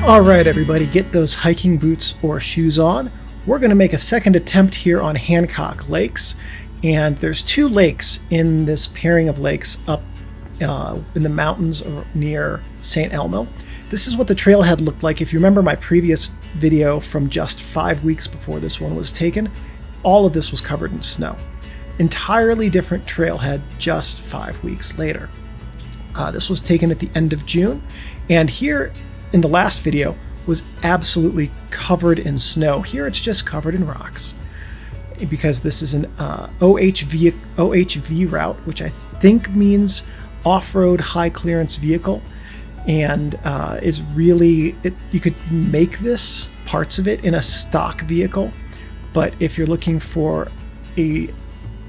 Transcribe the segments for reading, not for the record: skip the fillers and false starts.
All right, everybody, get those hiking boots or shoes on. We're going to make a second attempt here on Hancock Lakes. And there's two lakes in this pairing of lakes up in the mountains near St Elmo. This is what the trailhead looked like. If you remember my previous video from just 5 weeks before this one was taken, all of this was covered in snow. Entirely different trailhead just 5 weeks later. This was taken at the end of June, and here in the last video was absolutely covered in snow. Here it's just covered in rocks because this is an OHV route, which I think means off-road high clearance vehicle, and is really, you could make this, parts of it, in a stock vehicle, but if you're looking for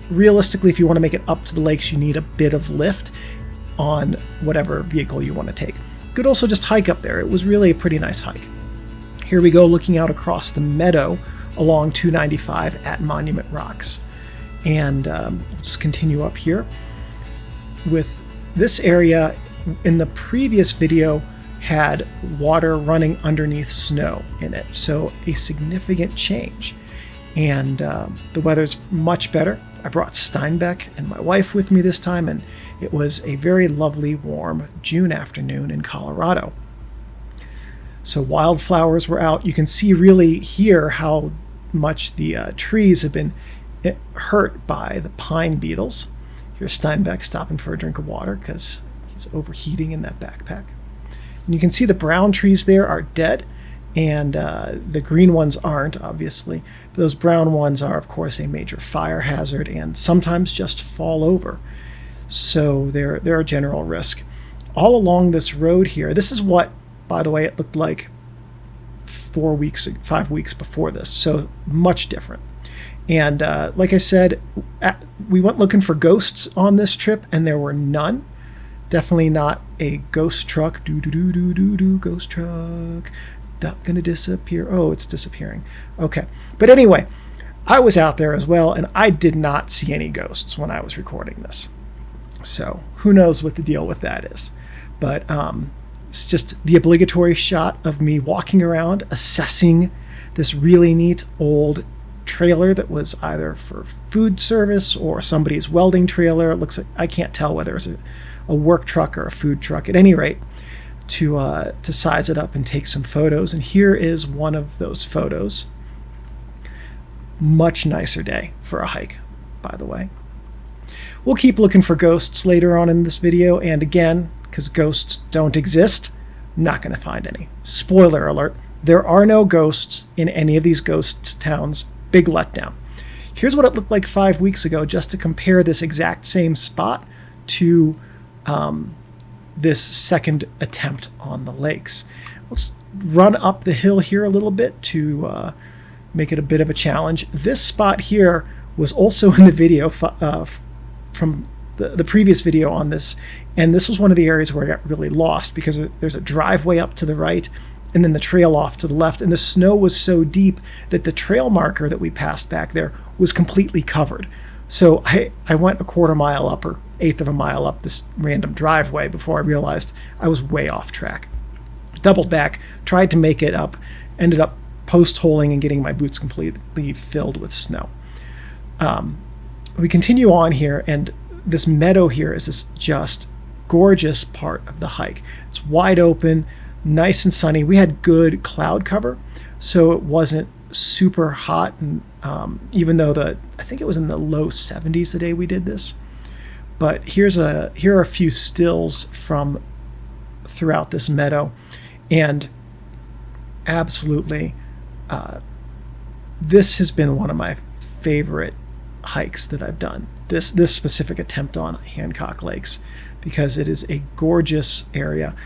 realistically, if you want to make it up to the lakes, you need a bit of lift on whatever vehicle you want to take. You could also just hike up there. It was really a pretty nice hike. Here we go, looking out across the meadow along 295 at Monument Rocks. And we'll just continue up here. With this area, in the previous video, had water running underneath snow in it. So a significant change. And the weather's much better. I brought Steinbeck and my wife with me this time, and it was a very lovely, warm June afternoon in Colorado. So wildflowers were out. You can see really here how much the trees have been hurt by the pine beetles. Here's Steinbeck stopping for a drink of water because he's overheating in that backpack. And you can see the brown trees there are dead, and the green ones aren't, obviously. But those brown ones are, of course, a major fire hazard and sometimes just fall over. So they're a general risk. All along this road here, this is what, by the way, it looked like 5 weeks before this, so much different. And like I said, we went looking for ghosts on this trip, and there were none. Definitely not a ghost truck. Ghost truck. Not gonna disappear. Oh, it's disappearing. Okay. But anyway, I was out there as well, and I did not see any ghosts when I was recording this. So who knows what the deal with that is. But it's just the obligatory shot of me walking around, assessing this really neat old trailer that was either for food service or somebody's welding trailer. It looks like, I can't tell whether it's a work truck or a food truck. At any rate, to size it up and take some photos. And here is one of those photos. Much nicer day for a hike, by the way. We'll keep looking for ghosts later on in this video, and again, because ghosts don't exist, not going to find any. Spoiler alert, there are no ghosts in any of these ghost towns. Big letdown. Here's what it looked like 5 weeks ago, just to compare this exact same spot to this second attempt on the lakes. Let's run up the hill here a little bit to make it a bit of a challenge. This spot here was also in the video from the previous video on this, and this was one of the areas where I got really lost because there's a driveway up to the right and then the trail off to the left, and the snow was so deep that the trail marker that we passed back there was completely covered. So I went a quarter mile up or eighth of a mile up this random driveway before I realized I was way off track. Doubled back, tried to make it up, ended up post-holing and getting my boots completely filled with snow. We continue on here, and this meadow here is this just gorgeous part of the hike. It's wide open, nice and sunny. We had good cloud cover, so it wasn't super hot, and even though I think it was in the low 70s the day we did this. But here are a few stills from throughout this meadow, and absolutely this has been one of my favorite hikes that I've done, this specific attempt on Hancock Lakes, because it is a gorgeous area.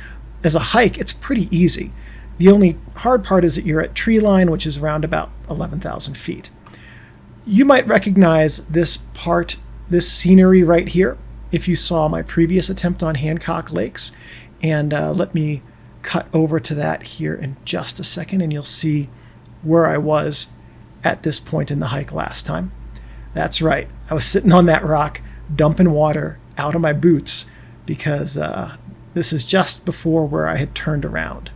As a hike, it's pretty easy. The only hard part is that you're at tree line, which is around about 11,000 feet. You might recognize this scenery right here if you saw my previous attempt on Hancock Lakes. And let me cut over to that here in just a second, and you'll see where I was at this point in the hike last time. That's right. I was sitting on that rock, dumping water out of my boots because this is just before where I had turned around.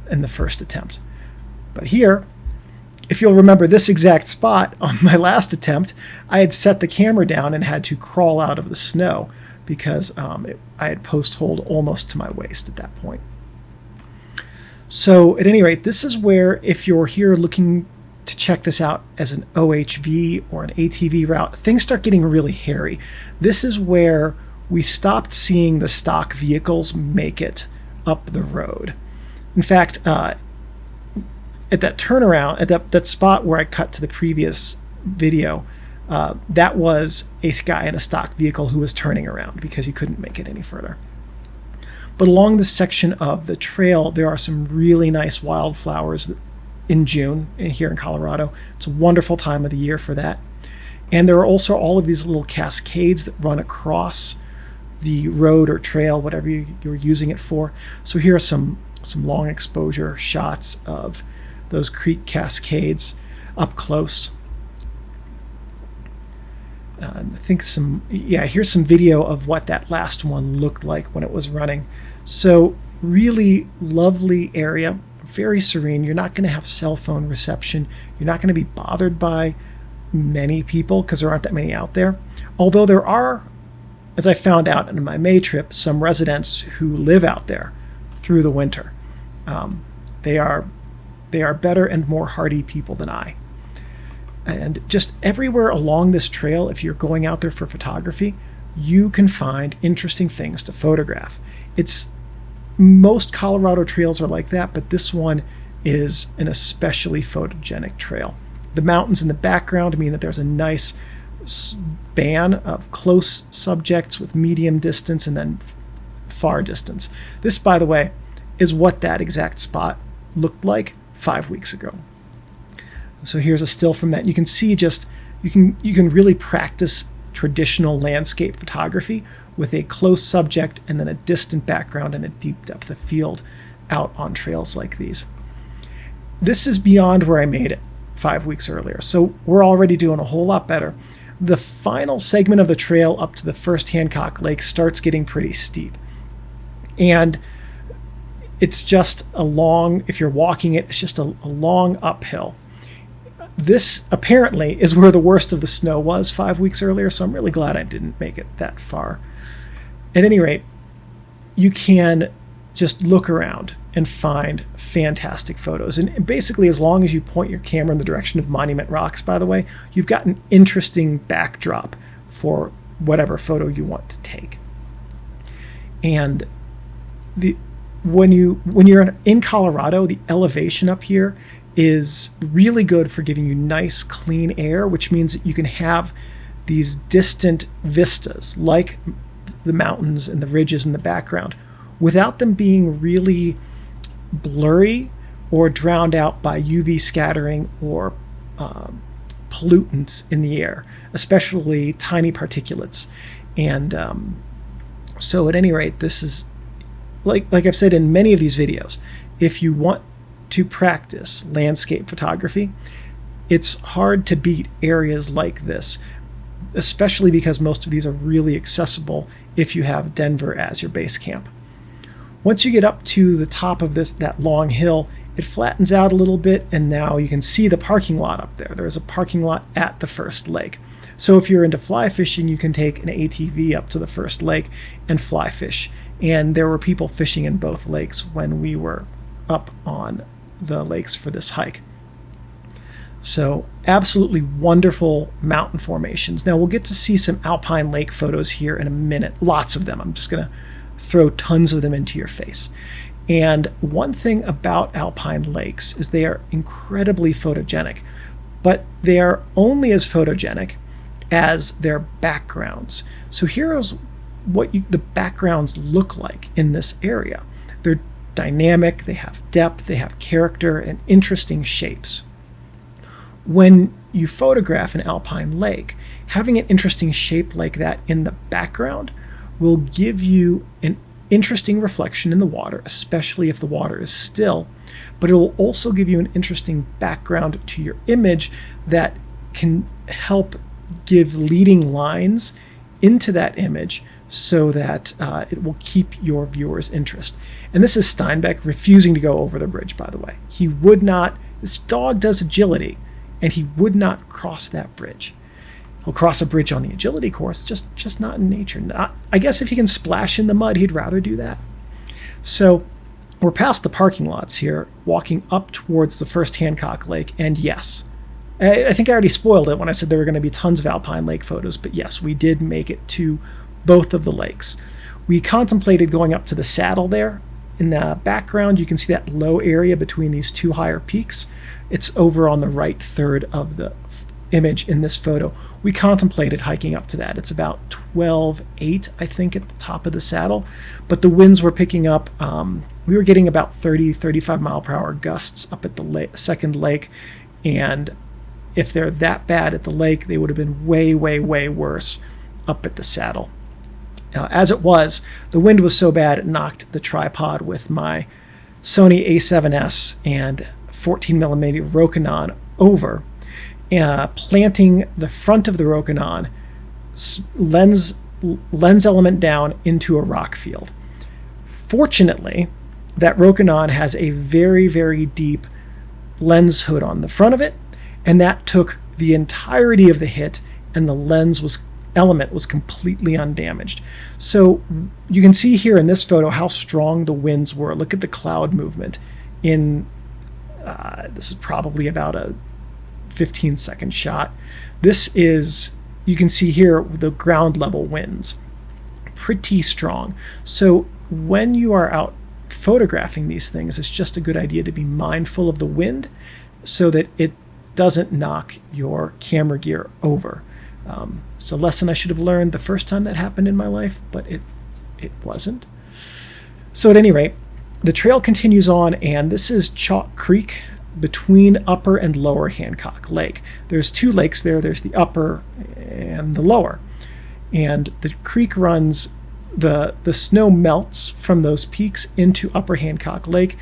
in the first attempt. But here, if you'll remember this exact spot on my last attempt, I had set the camera down and had to crawl out of the snow because I had post-holed almost to my waist at that point. So at any rate, this is where, if you're here looking to check this out as an OHV or an ATV route, things start getting really hairy. This is where we stopped seeing the stock vehicles make it up the road. In fact, at that turnaround, at that spot where I cut to the previous video, that was a guy in a stock vehicle who was turning around because he couldn't make it any further. But along this section of the trail, there are some really nice wildflowers in June here in Colorado. It's a wonderful time of the year for that. And there are also all of these little cascades that run across the road or trail, whatever you're using it for. So here are some long exposure shots of those creek cascades up close. I think here's some video of what that last one looked like when it was running. So really lovely area, very serene. You're not going to have cell phone reception. You're not going to be bothered by many people because there aren't that many out there. Although there are, as I found out in my May trip, some residents who live out there through the winter. They are better and more hardy people than I. And just everywhere along this trail, if you're going out there for photography, you can find interesting things to photograph. Most Colorado trails are like that, but this one is an especially photogenic trail. The mountains in the background mean that there's a nice span of close subjects with medium distance and then far distance. This, by the way, is what that exact spot looked like 5 weeks ago. So here's a still from that. You can see you can really practice traditional landscape photography with a close subject and then a distant background and a deep depth of field out on trails like these. This is beyond where I made it 5 weeks earlier, so we're already doing a whole lot better. The final segment of the trail up to the first Hancock Lakes starts getting pretty steep. And it's just if you're walking it, it's just a long uphill. This apparently is where the worst of the snow was 5 weeks earlier, so I'm really glad I didn't make it that far. At any rate, you can just look around and find fantastic photos. And basically, as long as you point your camera in the direction of Monument Rocks, by the way, you've got an interesting backdrop for whatever photo you want to take. And when you're in Colorado, the elevation up here is really good for giving you nice, clean air, which means that you can have these distant vistas like the mountains and the ridges in the background without them being really blurry or drowned out by UV scattering or pollutants in the air, especially tiny particulates. And so at any rate, this is, like I've said in many of these videos, if you want to practice landscape photography, it's hard to beat areas like this, especially because most of these are really accessible if you have Denver as your base camp. Once you get up to the top of that long hill, it flattens out a little bit, and now you can see the parking lot up there. There's a parking lot at the first lake. So if you're into fly fishing, you can take an ATV up to the first lake and fly fish. And there were people fishing in both lakes when we were up on the lakes for this hike. So absolutely wonderful mountain formations. Now we'll get to see some Alpine lake photos here in a minute. Lots of them. I'm just going to throw tons of them into your face. And one thing about Alpine lakes is they are incredibly photogenic, but they are only as photogenic as their backgrounds. So here's what the backgrounds look like in this area. They're dynamic, they have depth, they have character, and interesting shapes. When you photograph an alpine lake, having an interesting shape like that in the background will give you an interesting reflection in the water, especially if the water is still, but it will also give you an interesting background to your image that can help give leading lines into that image so that it will keep your viewers' interest. And this is Steinbeck refusing to go over the bridge, by the way. He would not, this dog does agility, and he would not cross that bridge. He'll cross a bridge on the agility course, just not in nature. I guess if he can splash in the mud, he'd rather do that. So we're past the parking lots here, walking up towards the first Hancock Lake, and yes, I think I already spoiled it when I said there were going to be tons of Alpine lake photos, but yes, we did make it to both of the lakes. We contemplated going up to the saddle there. In the background, you can see that low area between these two higher peaks. It's over on the right third of the image in this photo. We contemplated hiking up to that. It's about 12.8, I think, at the top of the saddle, but the winds were picking up. We were getting about 30-35 mile per hour gusts up at the second lake, and if they're that bad at the lake, they would have been way, way, way worse up at the saddle. As it was, the wind was so bad it knocked the tripod with my Sony a7S and 14mm Rokinon over, planting the front of the Rokinon lens element down into a rock field. Fortunately, that Rokinon has a very, very deep lens hood on the front of it, and that took the entirety of the hit, and the element was completely undamaged. So you can see here in this photo how strong the winds were. Look at the cloud movement. This is probably about a 15-second shot. You can see here the ground level winds, pretty strong. So when you are out photographing these things, it's just a good idea to be mindful of the wind so that it doesn't knock your camera gear over. It's a lesson I should have learned the first time that happened in my life, but it wasn't. So at any rate, the trail continues on, and this is Chalk Creek between Upper and Lower Hancock Lake. There's two lakes there. There's the Upper and the Lower. And the creek runs, the snow melts from those peaks into Upper Hancock Lake.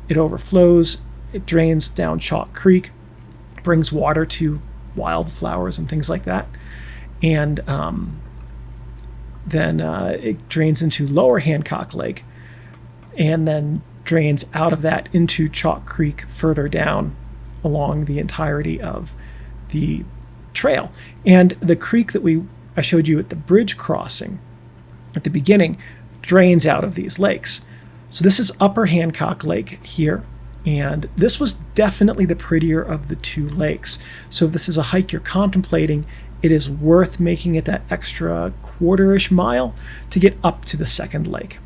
It overflows, it drains down Chalk Creek, brings water to wildflowers and things like that. And then it drains into Lower Hancock Lake, and then drains out of that into Chalk Creek further down along the entirety of the trail. And the creek that I showed you at the bridge crossing at the beginning drains out of these lakes. So this is Upper Hancock Lake here, and this was definitely the prettier of the two lakes. So if this is a hike you're contemplating, it is worth making it that extra quarter-ish mile to get up to the second lake.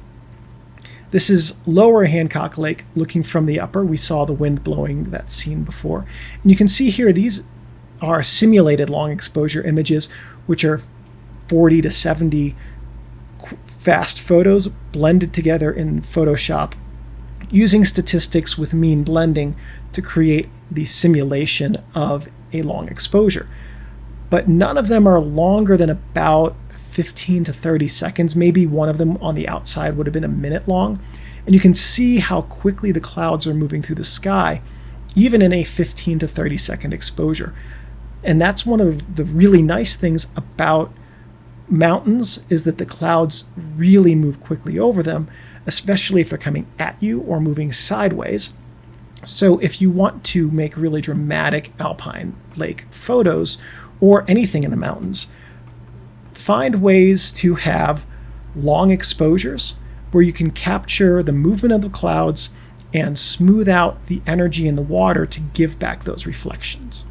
This is Lower Hancock Lake looking from the upper. We saw the wind blowing that scene before. And you can see here, these are simulated long exposure images, which are 40 to 70 fast photos blended together in Photoshop using statistics with mean blending to create the simulation of a long exposure. But none of them are longer than about 15 to 30 seconds. Maybe one of them on the outside would have been a minute long. And you can see how quickly the clouds are moving through the sky, even in a 15 to 30 second exposure. And that's one of the really nice things about mountains, is that the clouds really move quickly over them, especially if they're coming at you or moving sideways. So if you want to make really dramatic alpine lake photos or anything in the mountains, find ways to have long exposures where you can capture the movement of the clouds and smooth out the energy in the water to give back those reflections.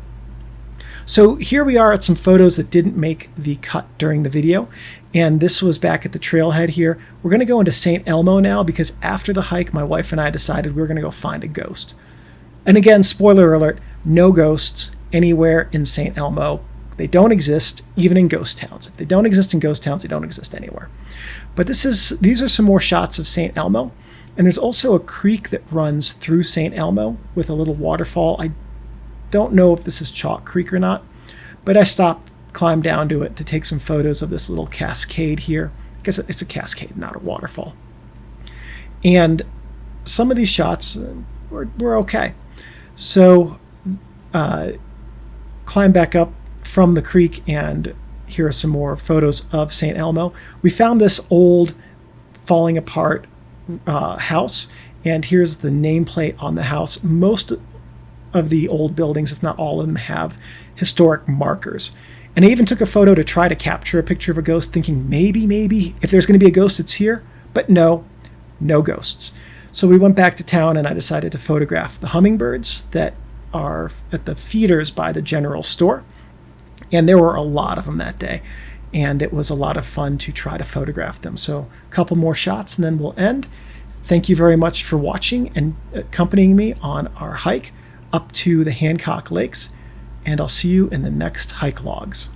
So here we are at some photos that didn't make the cut during the video, and this was back at the trailhead here. We're going to go into St Elmo now, because after the hike, my wife and I decided we were going to go find a ghost. And again, spoiler alert, no ghosts anywhere in St Elmo. They don't exist even in ghost towns. If they don't exist in ghost towns, they don't exist anywhere. But these are some more shots of St Elmo. And there's also a creek that runs through St Elmo with a little waterfall. I don't know if this is Chalk Creek or not, but I stopped, climbed down to it to take some photos of this little cascade here. I guess it's a cascade, not a waterfall. And some of these shots were okay. So climb back up from the creek and here are some more photos of St. Elmo. We found this old, falling apart house, and here's the nameplate on the house. Most of the old buildings, if not all of them, have historic markers. And I even took a photo to try to capture a picture of a ghost, thinking maybe if there's going to be a ghost, it's here. But no ghosts. So we went back to town, and I decided to photograph the hummingbirds that are at the feeders by the general store. And there were a lot of them that day, and it was a lot of fun to try to photograph them. So a couple more shots and then we'll end. Thank you very much for watching and accompanying me on our hike up to the Hancock Lakes, and I'll see you in the next hike logs.